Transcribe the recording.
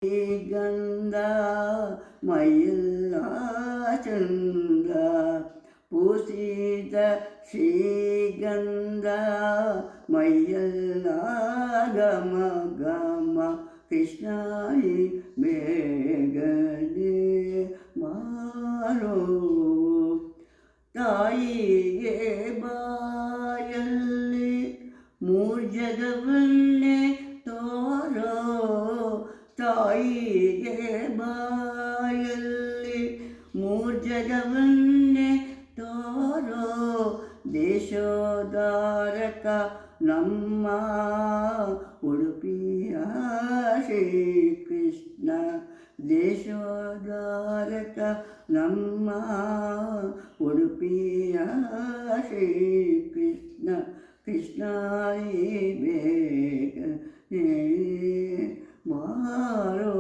ಗಂಧ ಮೈಯೆಲ್ಲ ಚಂದ ಪೂಸಿದ ಶ್ರೀಗಂಧ ಮೈಯೆಲ್ಲ ಘಮ ಘಮ ಕೃಷ್ಣಾಯಿ ಬೇಗನೆ ಮಾರೋ ತಾಯಿಗೆ ಬಾಯಲ್ಲಿ ಮೂರ್ಜಗವನ್ನೇ ತೋರೋ ತಾಯಿಗೆ ಬಾಯಲ್ಲಿ ಮೂರ್ಜಗವನ್ನೇ ತೋರೋ ದೇಶೋದ್ಧಾರಕ ನಮ್ಮ ಉಡುಪಿಯ ಶ್ರೀಕೃಷ್ಣ ದೇಶೋದ್ಧಾರಕ ನಮ್ಮ ಉಡುಪಿಯ ಶ್ರೀಕೃಷ್ಣ ಕೃಷ್ಣಾಯಿ ಬೇಗ ಬಾರೋ